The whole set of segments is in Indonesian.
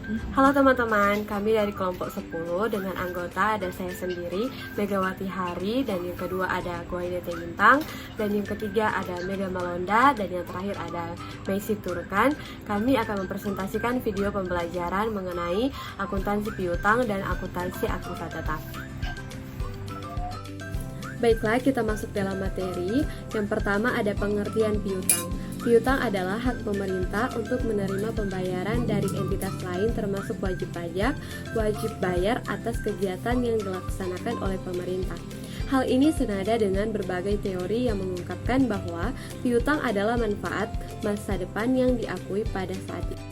Halo teman-teman, kami dari kelompok 10 dengan anggota ada saya sendiri, Megawati Hari, dan yang kedua ada Guainete Bintang, dan yang ketiga ada Mega Malonda, dan yang terakhir ada Meisi Turkan. Kami akan mempresentasikan video pembelajaran mengenai akuntansi piutang dan akuntansi aktiva tetap. Baiklah, kita masuk dalam materi. Yang pertama ada pengertian piutang. Piutang adalah hak pemerintah untuk menerima pembayaran dari entitas lain termasuk wajib pajak, wajib bayar atas kegiatan yang dilaksanakan oleh pemerintah. Hal ini senada dengan berbagai teori yang mengungkapkan bahwa piutang adalah manfaat masa depan yang diakui pada saat itu.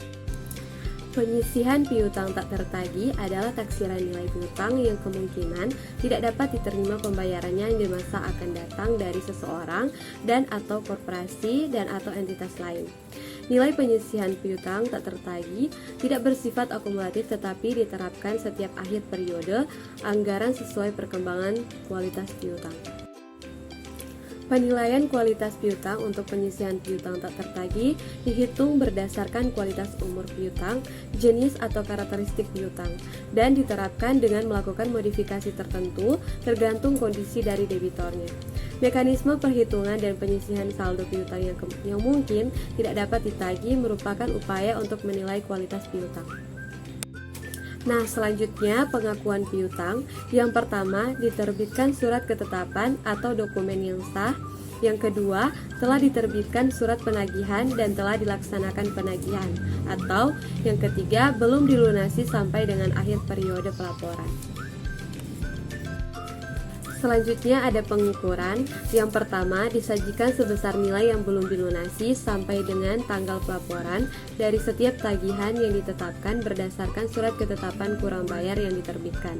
Penyisihan piutang tak tertagih adalah taksiran nilai piutang yang kemungkinan tidak dapat diterima pembayarannya di masa akan datang dari seseorang dan atau korporasi dan atau entitas lain. Nilai penyisihan piutang tak tertagih tidak bersifat akumulatif tetapi diterapkan setiap akhir periode anggaran sesuai perkembangan kualitas piutang. Penilaian kualitas piutang untuk penyisihan piutang tak tertagih dihitung berdasarkan kualitas umur piutang, jenis atau karakteristik piutang, dan diterapkan dengan melakukan modifikasi tertentu tergantung kondisi dari debitornya. Mekanisme perhitungan dan penyisihan saldo piutang yang mungkin tidak dapat ditagih merupakan upaya untuk menilai kualitas piutang. Nah, selanjutnya pengakuan piutang. Yang pertama, diterbitkan surat ketetapan atau dokumen yang sah. Yang kedua, telah diterbitkan surat penagihan dan telah dilaksanakan penagihan. Atau yang ketiga, belum dilunasi sampai dengan akhir periode pelaporan. Selanjutnya ada pengukuran. Yang pertama, disajikan sebesar nilai yang belum dilunasi sampai dengan tanggal pelaporan dari setiap tagihan yang ditetapkan berdasarkan surat ketetapan kurang bayar yang diterbitkan.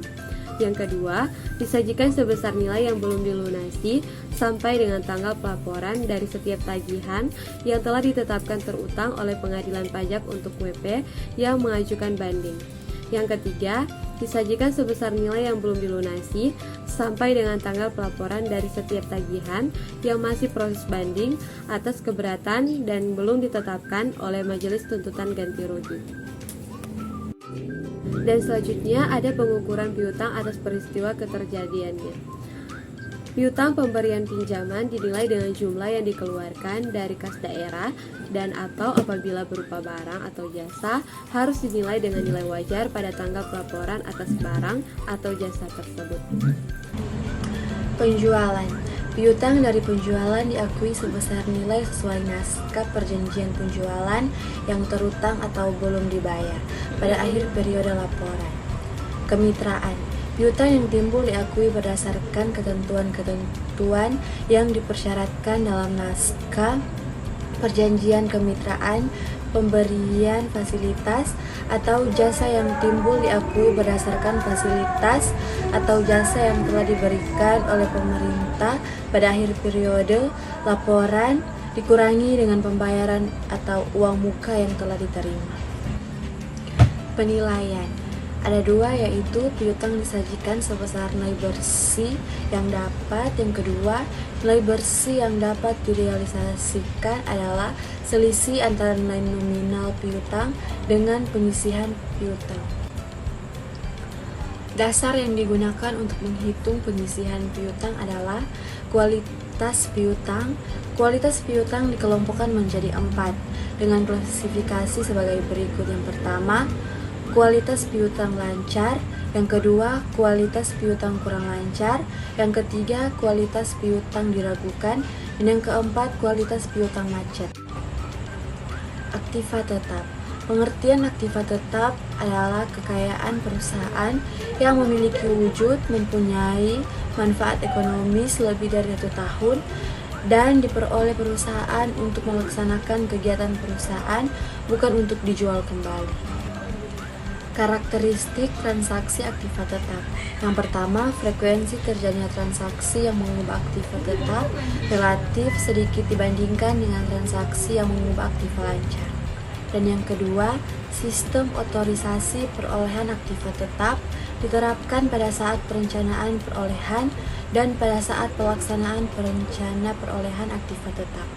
Yang kedua, disajikan sebesar nilai yang belum dilunasi sampai dengan tanggal pelaporan dari setiap tagihan yang telah ditetapkan terutang oleh pengadilan pajak untuk WP yang mengajukan banding. Yang ketiga, disajikan sebesar nilai yang belum dilunasi sampai dengan tanggal pelaporan dari setiap tagihan yang masih proses banding atas keberatan dan belum ditetapkan oleh Majelis Tuntutan Ganti Rugi. Dan selanjutnya ada pengukuran piutang atas peristiwa keterjadiannya. Piutang pemberian pinjaman dinilai dengan jumlah yang dikeluarkan dari kas daerah dan atau apabila berupa barang atau jasa harus dinilai dengan nilai wajar pada tanggal pelaporan atas barang atau jasa tersebut. Penjualan. Piutang dari penjualan diakui sebesar nilai sesuai naskah perjanjian penjualan yang terutang atau belum dibayar pada akhir periode laporan. Kemitraan. Piutang yang timbul diakui berdasarkan ketentuan-ketentuan yang dipersyaratkan dalam naskah perjanjian kemitraan, pemberian fasilitas atau jasa yang timbul diakui berdasarkan fasilitas atau jasa yang telah diberikan oleh pemerintah pada akhir periode laporan dikurangi dengan pembayaran atau uang muka yang telah diterima. Penilaian. Ada dua, yaitu piutang disajikan sebesar nilai bersih yang dapat. Yang kedua, nilai bersih yang dapat direalisasikan adalah selisih antara nilai nominal piutang dengan penyisihan piutang. Dasar yang digunakan untuk menghitung penyisihan piutang adalah kualitas piutang. Kualitas piutang dikelompokkan menjadi 4 dengan klasifikasi sebagai berikut. Yang pertama, kualitas piutang lancar. Yang kedua, kualitas piutang kurang lancar. Yang ketiga, kualitas piutang diragukan. Dan yang keempat, kualitas piutang macet. Aktiva tetap. Pengertian aktiva tetap adalah kekayaan perusahaan yang memiliki wujud, mempunyai manfaat ekonomis lebih dari 1 tahun dan diperoleh perusahaan untuk melaksanakan kegiatan perusahaan, bukan untuk dijual kembali. Karakteristik transaksi aktiva tetap. Yang pertama, frekuensi terjadinya transaksi yang mengubah aktiva tetap relatif sedikit dibandingkan dengan transaksi yang mengubah aktiva lancar. Dan yang kedua, sistem otorisasi perolehan aktiva tetap diterapkan pada saat perencanaan perolehan dan pada saat pelaksanaan perencana perolehan aktiva tetap.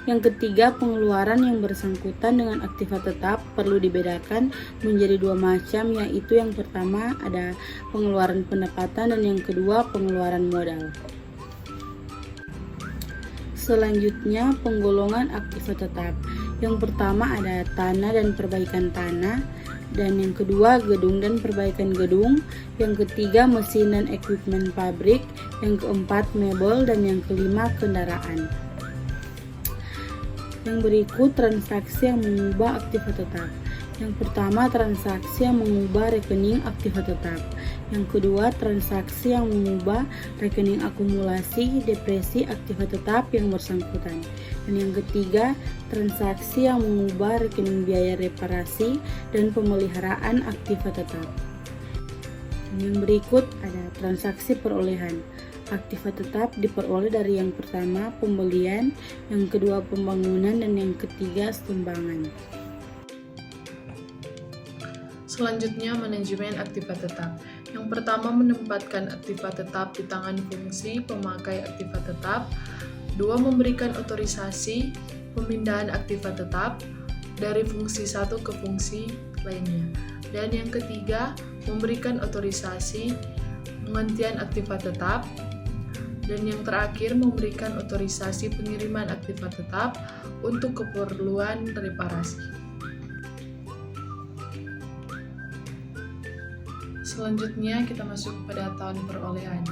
Yang ketiga, pengeluaran yang bersangkutan dengan aktiva tetap perlu dibedakan menjadi dua macam, yaitu yang pertama ada pengeluaran pendapatan dan yang kedua pengeluaran modal. Selanjutnya, penggolongan aktiva tetap. Yang pertama ada tanah dan perbaikan tanah, dan yang kedua gedung dan perbaikan gedung, yang ketiga mesin dan equipment pabrik, yang keempat mebel, dan yang kelima kendaraan. Yang berikut transaksi yang mengubah aktiva tetap. Yang pertama, transaksi yang mengubah rekening aktiva tetap. Yang kedua, transaksi yang mengubah rekening akumulasi depresi aktiva tetap yang bersangkutan. Dan yang ketiga, transaksi yang mengubah rekening biaya reparasi dan pemeliharaan aktiva tetap. Dan yang berikut ada transaksi perolehan. Aktiva tetap diperoleh dari yang pertama pembelian, yang kedua pembangunan, dan yang ketiga sumbangan. Selanjutnya, manajemen aktiva tetap. Yang pertama, menempatkan aktiva tetap di tangan fungsi pemakai aktiva tetap. Dua, memberikan otorisasi pemindahan aktiva tetap dari fungsi satu ke fungsi lainnya. Dan yang ketiga, memberikan otorisasi penghentian aktiva tetap. Dan yang terakhir, memberikan otorisasi pengiriman aktiva tetap untuk keperluan reparasi. Selanjutnya kita masuk pada tahun perolehan.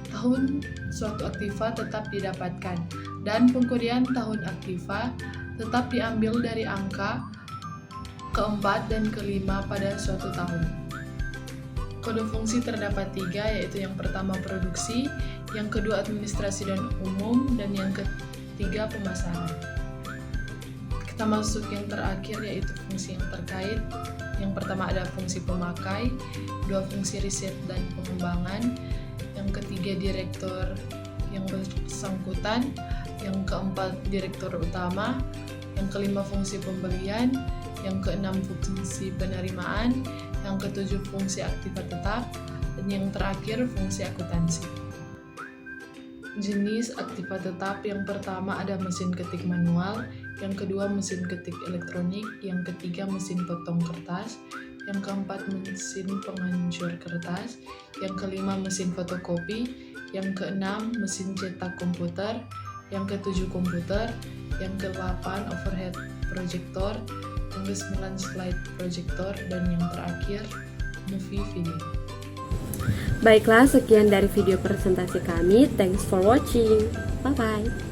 Tahun suatu aktiva tetap didapatkan, dan pengkodean tahun aktiva tetap diambil dari angka keempat dan kelima pada suatu tahun. Kode fungsi terdapat 3, yaitu yang pertama produksi, yang kedua administrasi dan umum, dan yang ketiga pemasaran. Kita masuk yang terakhir, yaitu fungsi yang terkait. Yang pertama ada fungsi pemakai, dua fungsi riset dan pengembangan, yang ketiga direktur yang bersangkutan, yang keempat direktur utama, yang kelima fungsi pembelian, yang keenam fungsi penerimaan, yang ketujuh fungsi aktiva tetap, dan yang terakhir fungsi akuntansi. Jenis aktiva tetap yang pertama ada mesin ketik manual, yang kedua mesin ketik elektronik, yang ketiga mesin potong kertas, yang keempat mesin penghancur kertas, yang kelima mesin fotokopi, yang keenam mesin cetak komputer, yang ketujuh komputer, yang ke-8 overhead projector, yang ke-9 slide projector, dan yang terakhir movie video. Baiklah, sekian dari video presentasi kami. Thanks for watching. Bye-bye.